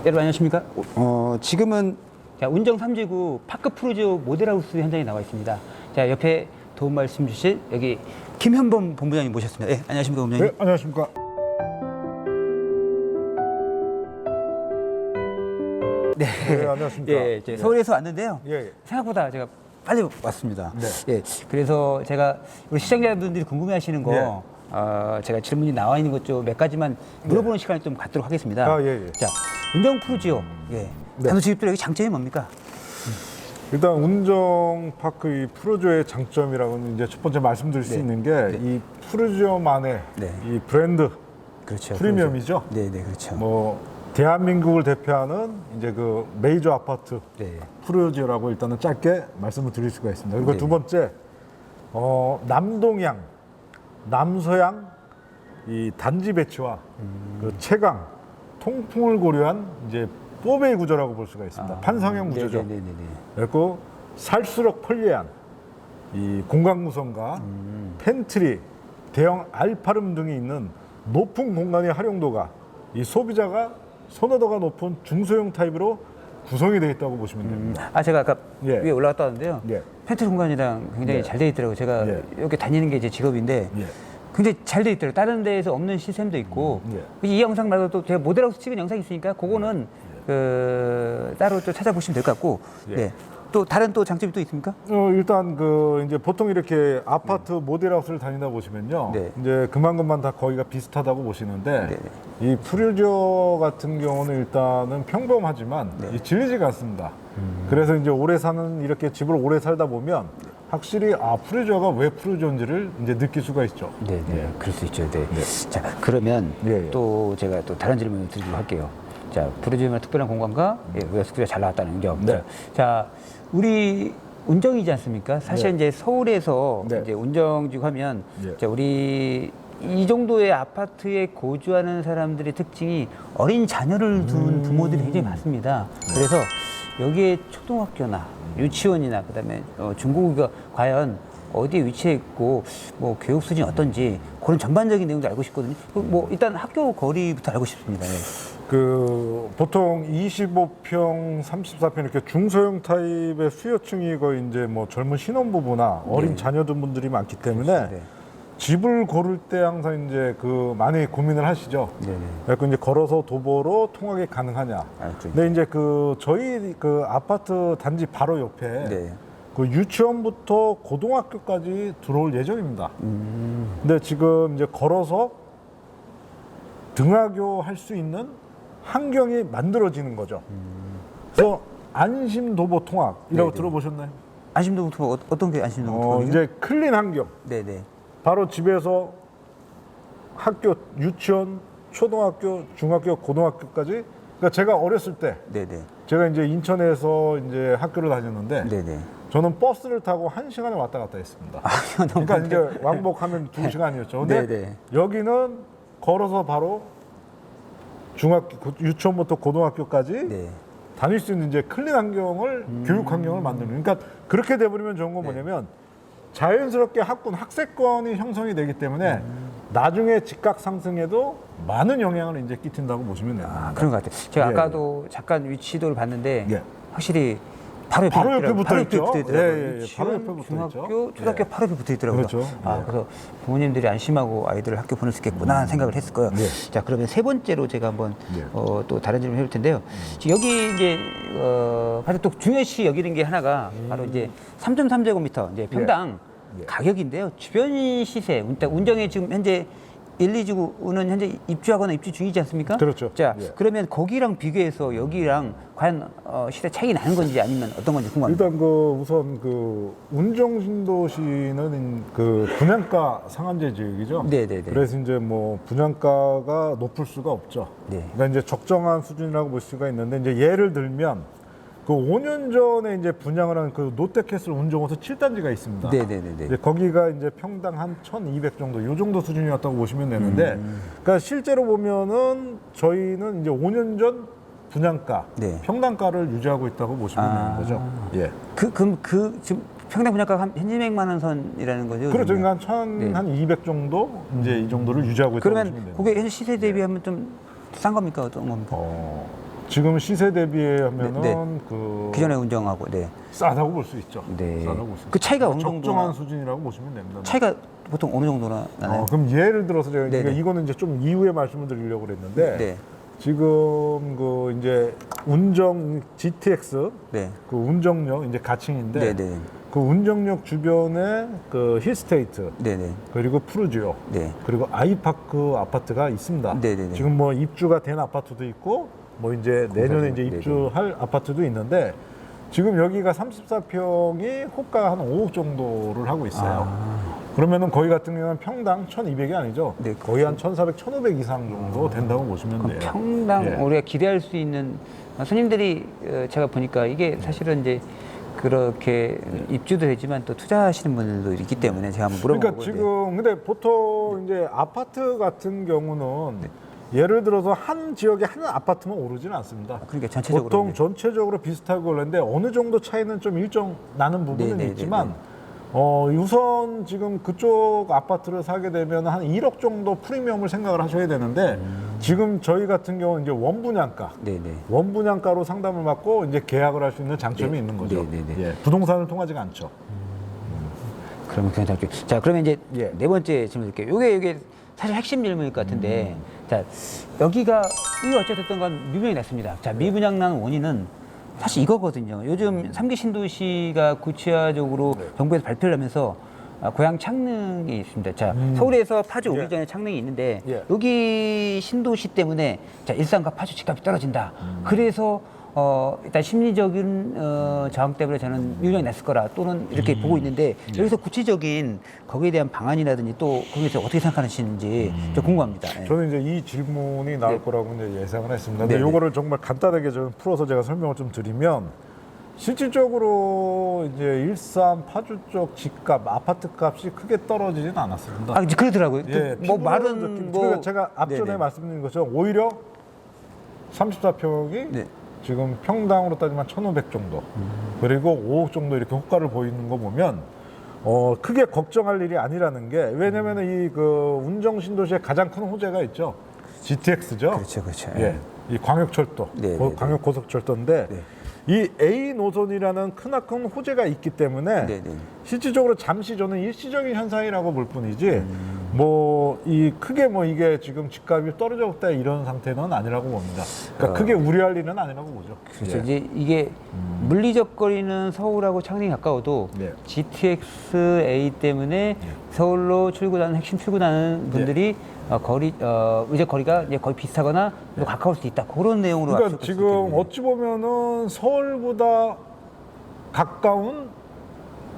여러분 안녕하십니까? 지금은 자, 운정 3지구 파크 프루지오 모델하우스 현장에 나와 있습니다. 자, 옆에 도움 말씀 주실 여기 김현범 본부장님 모셨습니다. 네, 안녕하십니까, 본부장님? 네, 안녕하십니까? 네, 네, 안녕하십니까? 예, 이제 서울에서 왔는데요. 예. 생각보다 제가 빨리 왔습니다. 네. 예, 그래서 제가 우리 시청자분들이 궁금해하시는 거 제가 질문이 나와 있는 것 좀 몇 가지만 물어보는 시간을 좀 갖도록 하겠습니다. 아, 예. 자, 운정 프루지오, 네. 단도직입적으로 여기 장점이 뭡니까? 일단 운정파크 이 프루지오의 장점이라고는 이제 첫 번째 말씀드릴 수 있는 게 이 프루지오만의 이 브랜드 그렇죠. 프리미엄이죠. 네, 그렇죠. 뭐 대한민국을 대표하는 이제 그 메이저 아파트 프루지오라고 일단은 짧게 말씀을 드릴 수가 있습니다. 그리고 두 번째 남동향, 남서양 이 단지 배치와 그 채광, 통풍을 고려한 이제 4베이 구조라고 볼 수가 있습니다. 판상형 구조죠. 그리고 살수록 편리한 이 공간 구성과 팬트리, 대형 알파룸 등이 있는 높은 공간의 활용도가 이 소비자가 선호도가 높은 중소형 타입으로 구성이 되어 있다고 보시면 됩니다. 제가 아까 위에 올라갔다 왔는데요. 팬트리 공간이랑 굉장히 잘 되어 있더라고요. 제가 이렇게 다니는 게 제 직업인데 굉장히 잘 되어 있더라고요. 다른 데에서 없는 시스템도 있고 이 영상 말고 또 제가 모델하우스 찍은 영상이 있으니까 그거는 따로 또 찾아보시면 될 것 같고 또 다른 또 장점이 또 있습니까? 일단 그 이제 보통 이렇게 아파트 모델하우스를 다니다 보시면요, 이제 그만큼만 다 거기가 비슷하다고 보시는데 이 프루지오 같은 경우는 일단은 평범하지만 이 질리지가 않습니다. 그래서 이제 오래 사는 이렇게 집을 오래 살다 보면 확실히 프루지오가 왜 프루지오인지를 이제 느낄 수가 있죠. 그럴 수 있죠. 자, 그러면 또 제가 또 다른 질문을 드리도록 할게요. 자, 프루지오의 특별한 공간과 왜 숙소가 잘 나왔다는 점. 자, 우리 운정이지 않습니까? 사실 이제 서울에서 이제 운정지구 하면 자, 우리 이 정도의 아파트에 거주하는 사람들의 특징이 어린 자녀를 둔 부모들이 굉장히 많습니다. 그래서 여기에 초등학교나 유치원이나 그다음에 중고기가 과연 어디에 위치해 있고 뭐 교육 수준이 어떤지 그런 전반적인 내용도 알고 싶거든요. 뭐 일단 학교 거리부터 알고 싶습니다. 그 보통 25평, 34평 이렇게 중소형 타입의 수요층이 거의 이제 뭐 젊은 신혼부부나 어린 자녀들 분들이 많기 때문에 집을 고를 때 항상 이제 그 많이 고민을 하시죠. 그래서 이제 걸어서 도보로 통학이 가능하냐. 근데 이제 그 저희 그 아파트 단지 바로 옆에 그 유치원부터 고등학교까지 들어올 예정입니다. 근데 지금 이제 걸어서 등하교 할 수 있는 환경이 만들어지는 거죠. 그래서 안심도보 통학이라고 들어보셨나요? 안심도보 통학 어떤 게 안심도보 통학이죠? 이제 클린 환경. 바로 집에서 학교, 유치원, 초등학교, 중학교, 고등학교까지. 그러니까 제가 어렸을 때, 제가 이제 인천에서 이제 학교를 다녔는데, 저는 버스를 타고 1시간에 왔다 갔다 했습니다. 그러니까 이제 왕복하면 2시간이었죠. 근데 여기는 걸어서 바로 중학교, 유치원부터 고등학교까지 다닐 수 있는 이제 클린 환경을, 교육 환경을 만드는. 그러니까 그렇게 돼버리면 좋은 건 뭐냐면 자연스럽게 학세권이 형성이 되기 때문에 나중에 집값 상승에도 많은 영향을 이제 끼친다고 보시면 됩니다. 그런 것 같아요. 제가 아까도 잠깐 위치도를 봤는데 확실히 바로 옆에 붙어 있죠. 바로 옆에 붙어 중학교, 초등학교 바로 옆에 붙어 있더라고요. 그래서 부모님들이 안심하고 아이들을 학교 보낼 수 있겠구나 하는 생각을 했을 거예요. 자, 그러면 세 번째로 제가 한번 또 다른 질문 해볼 텐데요. 여기 이제 사실 또 중요시 여기는 게 하나가 바로 이제 3.3제곱미터 이제 평당 가격인데요. 주변 시세, 운정에 지금 현재 1, 2지구는 현재 입주하거나 입주 중이지 않습니까? 그렇죠. 자, 그러면 거기랑 비교해서 여기랑 과연 시세 차이 나는 건지 아니면 어떤 건지 궁금합니다. 일단 그 우선 그 운정 신도시는 그 분양가 상한제 지역이죠. 그래서 이제 뭐 분양가가 높을 수가 없죠. 그러니까 이제 적정한 수준이라고 볼 수가 있는데 이제 예를 들면 그 5년 전에 이제 분양을 한 그 롯데캐슬 운정호수 7단지가 있습니다. 이제 거기가 이제 평당 한 1,200 정도, 요 정도 수준이었다고 보시면 되는데, 그러니까 실제로 보면은 저희는 이제 5년 전 분양가, 평당가를 유지하고 있다고 보시면 되는 거죠. 그럼 지금 평당 분양가가 한 1,200만 원 선이라는 거죠? 그렇죠. 그러니까 한 200 정도 이제 이 정도를 유지하고 있다고 보시면 됩니다. 그러면 그게 현재 시세 대비하면 좀 싼 겁니까? 어떤 겁니까? 지금 시세 대비하면은 네, 네. 그 기존에 운정하고, 네. 싸다고 볼 수 있죠. 네. 싸다고 볼 수 그 있죠. 차이가 어느 정도 적정한 수준이라고 보시면 됩니다. 차이가 보통 어느 정도나 나나요? 그럼 예를 들어서 제가 네네. 이거는 이제 좀 이후에 말씀을 드리려고 그랬는데 네. 지금 그 이제 운정 GTX 네. 그 운정역 이제 가칭인데 네, 네. 그 운정역 주변에 그 힐스테이트 네, 네. 그리고 푸르지오 네. 그리고 아이파크 아파트가 있습니다. 네네네. 지금 뭐 입주가 된 아파트도 있고 뭐 이제 내년에 이제 네네. 입주할 아파트도 있는데 지금 여기가 34평이 호가 한 5억 정도를 하고 있어요. 그러면은 거기 같은 경우는 평당 1,200이 아니죠. 네, 거의 한 1,400, 1,500 이상 정도 된다고 보시면 돼요. 평당 예. 우리가 기대할 수 있는 손님들이 제가 보니까 이게 사실은 이제 그렇게 입주도 되지만 또 투자하시는 분들도 있기 때문에 제가 한번 물어보고 그러니까 지금 근데 보통 이제 아파트 같은 경우는 예를 들어서 한 지역에 한 아파트만 오르지는 않습니다. 그러니까 전체적으로 보통 네. 전체적으로 비슷하게 오르는데 어느 정도 차이는 좀 일정 나는 부분은 네, 네, 있지만 네, 우선 지금 그쪽 아파트를 사게 되면 한 1억 정도 프리미엄을 생각을 하셔야 되는데 지금 저희 같은 경우는 이제 원분양가 네, 네. 원분양가로 상담을 받고 이제 계약을 할 수 있는 장점이 네. 있는 거죠. 네, 네, 네. 예, 부동산을 통하지가 않죠. 그러면 괜찮죠. 자, 그러면 이제 예. 네 번째 질문 드릴게요. 요게 사실 핵심 질문일 것 같은데, 자, 여기가, 이게 어쨌든 간 미분양이 났습니다. 자, 미분양 난 원인은 사실 이거거든요. 요즘 3기 신도시가 구체화적으로 정부에서 발표를 하면서 고향 창릉이 있습니다. 자, 서울에서 파주 오기 예. 전에 창릉이 있는데, 예. 여기 신도시 때문에 자, 일산과 파주 집값이 떨어진다. 그래서 일단 심리적인 저항 때문에 저는 미분양이 났을 거라 또는 이렇게 보고 있는데 여기서 구체적인 거기에 대한 방안이라든지 또 거기서 어떻게 생각하시는지 좀 궁금합니다. 예. 저는 이제 이 질문이 나올 네. 거라고 이제 예상을 했습니다. 근데 네, 네. 요거를 정말 간단하게 좀 풀어서 제가 설명을 좀 드리면 실질적으로 이제 일산 파주 쪽 집값, 아파트 값이 크게 떨어지진 않았습니다. 이제 그러더라고요. 예, 뭐 말은 느낌. 뭐 그러니까 제가 앞전에 네네. 말씀드린 것처럼 오히려 34평이 네. 지금 평당으로 따지면 1,500 정도 그리고 5억 정도 이렇게 호가를 보이는 거 보면 크게 걱정할 일이 아니라는 게 왜냐면 이 그 운정 신도시의 가장 큰 호재가 있죠. GTX죠. 그렇죠, 그렇죠. 예, 이 광역철도, 네, 네, 네. 광역고속철도인데 네. 이 A 노선이라는 크나큰 호재가 있기 때문에 네, 네. 실질적으로 잠시 저는 일시적인 현상이라고 볼 뿐이지 뭐 이 크게 뭐 이게 지금 집값이 떨어졌다 이런 상태는 아니라고 봅니다. 그러니까 크게 우려할 일은 아니라고 보죠. 그렇죠. 예. 이제 이게 물리적 거리는 서울하고 창릉이 가까워도 네. GTX-A 때문에 서울로 출근하는 핵심 출근하는 분들이 이제 거리가 이제 거의 비슷하거나 또 가까울 수 있다. 그런 내용으로 그러니까 압축할 수 지금 있겠네요. 어찌 보면은 서울보다 가까운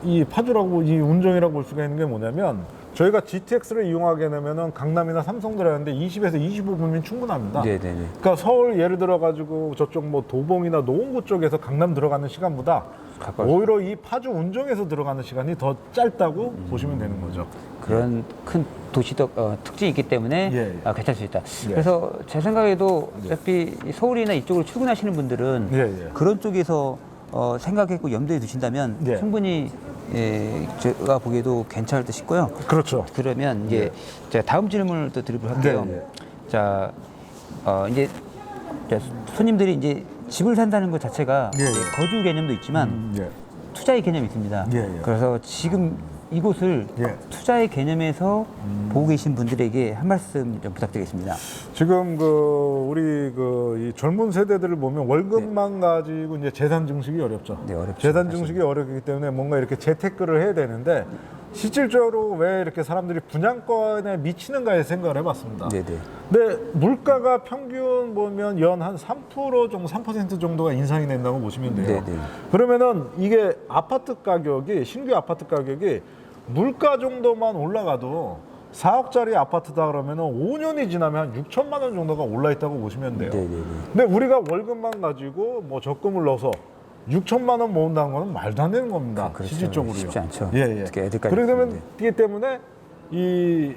이 파주라고 이 운정이라고 볼 수가 있는 게 뭐냐면 저희가 GTX를 이용하게 되면은 강남이나 삼성 들어가는데 20에서 25분이면 충분합니다. 네네네. 그러니까 서울 예를 들어 가지고 저쪽 뭐 도봉이나 노원구 쪽에서 강남 들어가는 시간보다 가까울 수 오히려 이 파주 운정에서 들어가는 시간이 더 짧다고 보시면 되는 거죠. 그런 큰 도시 특징이 있기 때문에 예, 예. 괜찮을 수 있다. 예. 그래서 제 생각에도 어차피 서울이나 이쪽으로 출근하시는 분들은 예, 예. 그런 쪽에서 생각했고 염두에 두신다면 예. 충분히 제가 보기에도 괜찮을 듯 싶고요. 그렇죠. 그러면 이제 제가 다음 질문을 또 드리도록 할게요. 네, 네. 자, 이제 손님들이 이제 집을 산다는 것 자체가 예, 예. 이제 거주 개념도 있지만 예. 투자의 개념이 있습니다. 예, 예. 그래서 지금 이곳을 예. 투자의 개념에서 보고 계신 분들에게 한 말씀 좀 부탁드리겠습니다. 지금 우리 이 젊은 세대들을 보면 월급만 가지고 이제 재산 증식이 어렵죠. 네, 어렵죠. 재산 증식이 어렵기 때문에 뭔가 이렇게 재테크를 해야 되는데 실질적으로 왜 이렇게 사람들이 분양권에 미치는가에 생각을 해봤습니다. 네네. 근데 물가가 평균 보면 연 한 3% 정도, 3% 정도가 인상이 된다고 보시면 돼요. 네네. 그러면은 이게 아파트 가격이 신규 아파트 가격이 물가 정도만 올라가도 4억짜리 아파트다 그러면은 5년이 지나면 한 6천만 원 정도가 올라 있다고 보시면 돼요. 네네네. 근데 우리가 월급만 가지고 뭐 적금을 넣어서 6천만 원 모은다는 거는 말도 안 되는 겁니다. 그렇죠. 실질적으로요. 쉽지 않죠. 예, 예. 특히 애들까지 그렇기 때문에 이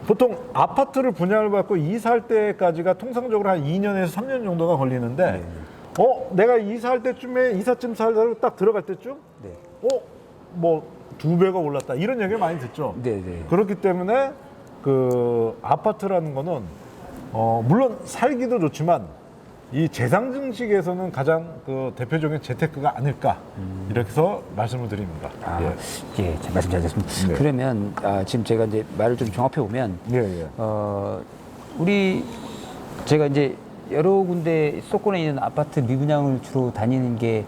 보통 아파트를 분양을 받고 이사할 때까지가 통상적으로 한 2년에서 3년 정도가 걸리는데 내가 이사할 때쯤에 이삿짐 살다가 딱 들어갈 때쯤 네. 뭐 2배가 올랐다 이런 얘기를 많이 듣죠. 네네. 그렇기 때문에 그 아파트라는 거는 물론 살기도 좋지만 이 재상 증식에서는 가장 그 대표적인 재테크가 아닐까 이렇게 해서 말씀을 드립니다. 예, 말씀 잘 됐습니다. 네. 그러면 지금 제가 이제 말을 좀 종합해 보면, 우리 제가 이제 여러 군데 수도권에 있는 아파트 미분양을 주로 다니는 게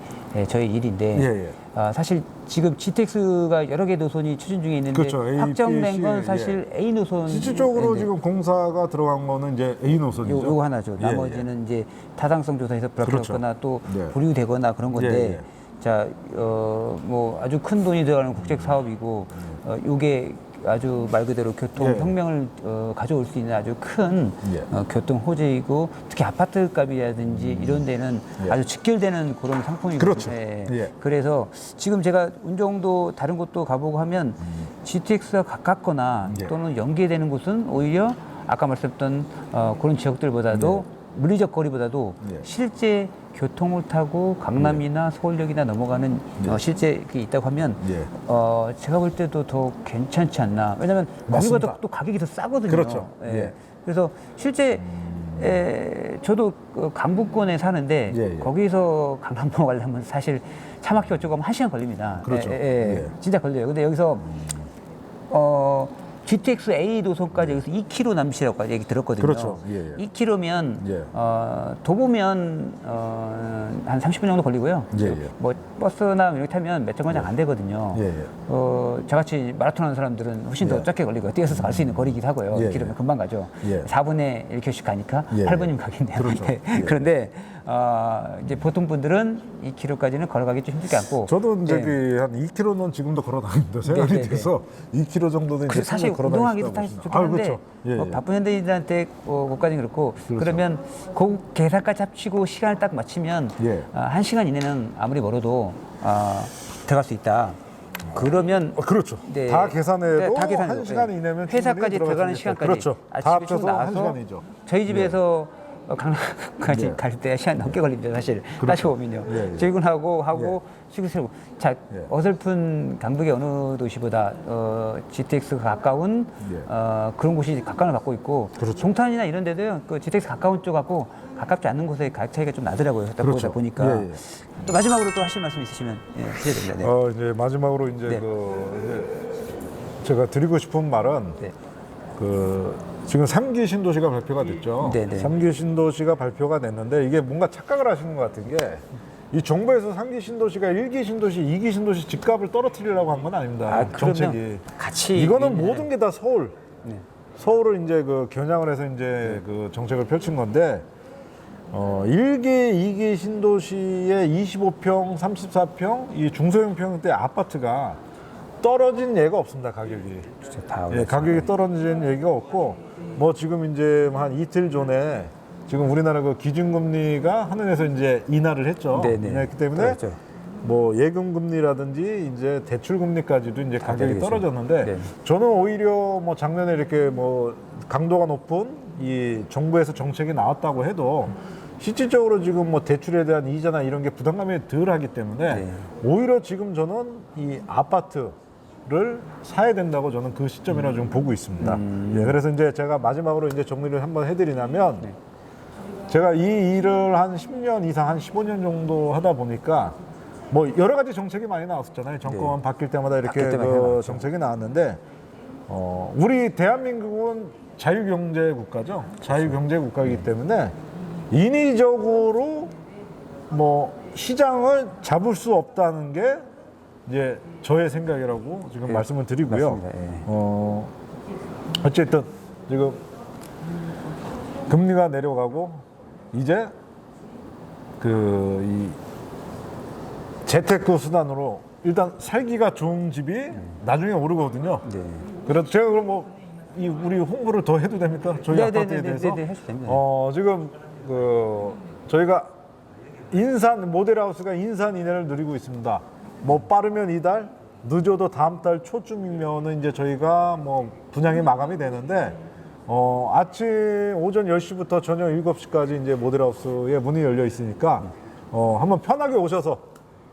저의 일인데, 사실 지금 GTX가 여러 개 노선이 추진 중에 있는데 그렇죠. A, 확정된 B, 건 C, 사실 A 노선. 실질적으로 지금 공사가 들어간 거는 이제 A 노선이죠. 요거 하나죠. 나머지는 이제 타당성 조사에서 불합격하거나 또 네. 보류되거나 그런 건데, 자, 뭐 아주 큰 돈이 들어가는 국책 사업이고, 요게 아주 말 그대로 교통 혁명을 가져올 수 있는 아주 큰 교통 호재이고, 특히 아파트 값이라든지 이런 데는 아주 직결되는 그런 상품이거든요. 그렇죠. 그래서 지금 제가 운정도 다른 곳도 가보고 하면 GTX가 가깝거나 또는 연계되는 곳은 오히려 아까 말씀드렸던 그런 지역들보다도 물리적 거리보다도 실제 교통을 타고 강남이나 서울역이나 넘어가는 실제 그게 있다고 하면 제가 볼 때도 더 괜찮지 않나. 왜냐하면 거기보다 또 가격이 더 싸거든요. 그렇죠. 그래서 실제 저도 강북권에 사는데 거기서 강남 넘어가려면 사실 차 막히고 조금 1시간 걸립니다. 그렇죠. 진짜 걸려요. 근데 여기서 GTX A 노선까지 여기서 2km 남시라고 얘기 들었거든요. 그렇죠. 2km면 도보면 한 30분 정도 걸리고요. 뭐 버스나 이렇게 타면 몇 정거장 안 되거든요. 저같이 마라톤 하는 사람들은 훨씬 더 짧게 걸리고요. 뛰어서 갈 수 있는 거리이기도 하고요. 2km면 금방 가죠. 4분의 1km씩 가니까 8분이면 가겠네요. 그렇죠. 그런데 이제 보통 분들은 2km까지는 걸어가기 좀 힘들지 않고. 저도 저기 한 2km는 지금도 걸어 다닙니다. 생활이 돼서 2km 정도는 이제 사실 운동하기도 사실 좋긴 한데 바쁜 현대인들한테 그것까지는 그렇고, 그러면 그 계산까지 합치고 시간을 딱 맞추면 1시간 이내는 아무리 멀어도 들어갈 수 있다. 그러면 그렇죠. 다 계산해도 1시간 이내면 회사까지 들어가는 시간까지 그렇죠. 다 합쳐서 나와서 1시간이죠. 저희 집에서 강남까지 갈 때 시간 넘게 걸립니다. 사실 따지고 보면요. 출근하고 하고 출근하고. 자, 어설픈 강북의 어느 도시보다 GTX가 가까운 그런 곳이 각광을 받고 있고, 동탄이나 이런 데도요. 그 GTX 가까운 쪽하고 가깝지 않은 곳의 가격 차이가 좀 나더라고요. 보다 보니까. 또 마지막으로 또 하실 말씀 있으시면 해야 됩니다. 이제 마지막으로 이제 제가 드리고 싶은 말은 지금 3기 신도시가 발표가 됐죠. 3기 신도시가 발표가 됐는데 이게 뭔가 착각을 하시는 것 같은 게, 이 정부에서 3기 신도시가 1기 신도시, 2기 신도시 집값을 떨어뜨리려고 한 건 아닙니다. 정책이. 같이 이거는 모든 게 다 서울을 이제 그 겨냥을 해서 이제 그 정책을 펼친 건데, 1기, 2기 신도시의 25평, 34평, 이 중소형 평대 아파트가 떨어진 예가 없습니다. 가격이. 가격이 떨어진 얘기가 없고, 뭐 지금 이제 한 이틀 전에 지금 우리나라 그 기준금리가 하늘에서 이제 인하를 했죠. 인하했기 때문에 뭐 예금금리라든지 이제 대출금리까지도 이제 가격이 떨어졌는데, 저는 오히려 뭐 작년에 이렇게 뭐 강도가 높은 이 정부에서 정책이 나왔다고 해도 실질적으로 지금 뭐 대출에 대한 이자나 이런 게 부담감이 덜 하기 때문에 오히려 지금 저는 이 아파트를 사야 된다고 저는 그 시점이라 좀 보고 있습니다. 그래서 이제 제가 마지막으로 이제 정리를 한번 해드리냐면, 제가 이 일을 한 10년 이상, 한 15년 정도 하다 보니까 뭐 여러 가지 정책이 많이 나왔었잖아요. 정권 바뀔 때마다 이렇게 그 정책이 나왔는데, 우리 대한민국은 자유경제 국가죠. 자유경제 국가이기 때문에 인위적으로 뭐 시장을 잡을 수 없다는 게 이제 저의 생각이라고 지금 말씀을 드리고요. 어쨌든 지금 금리가 내려가고 이제 이 재테크 수단으로 일단 살기가 좋은 집이 나중에 오르거든요. 그래서 제가 그럼 뭐 우리 홍보를 더 해도 됩니까? 저희 아파트에 대해서. 해도 됩니다. 지금 저희가 인산 모델하우스가 인산 인해를 누리고 있습니다. 뭐 빠르면 이달, 늦어도 다음 달 초쯤이면은 이제 저희가 뭐 분양이 마감이 되는데, 아침 오전 10시부터 저녁 7시까지 이제 모델하우스에 문이 열려 있으니까 한번 편하게 오셔서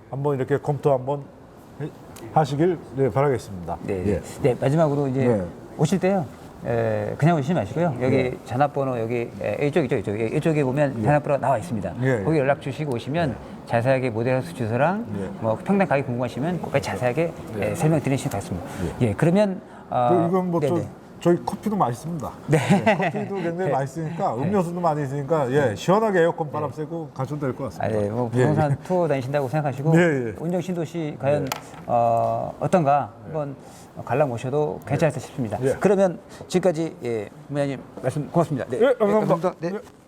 한번 이렇게 검토 한번 하시길 바라겠습니다. 마지막으로 이제 오실 때요. 그냥 오시지 마시고요. 여기 전화번호 여기 이쪽이죠, 이쪽에 보면 전화번호가 나와 있습니다. 거기 연락 주시고 오시면 자세하게 모델하우스 주소랑 뭐 평당 가격 궁금하시면 거기까지 자세하게 설명드리시면 되겠습니다. 그러면 이건 뭐 저희 커피도 맛있습니다. 커피도 굉장히 맛있으니까 음료수도 많이 있으니까 시원하게 에어컨 바람 쐬고 가셔도 될 것 같습니다. 뭐 부동산 투어 다니신다고 생각하시고 운정 신도시 과연 어떤가 한번 관람 오셔도 괜찮을까 싶습니다. 그러면 지금까지 부장님 말씀 고맙습니다. 감사합니다. 네.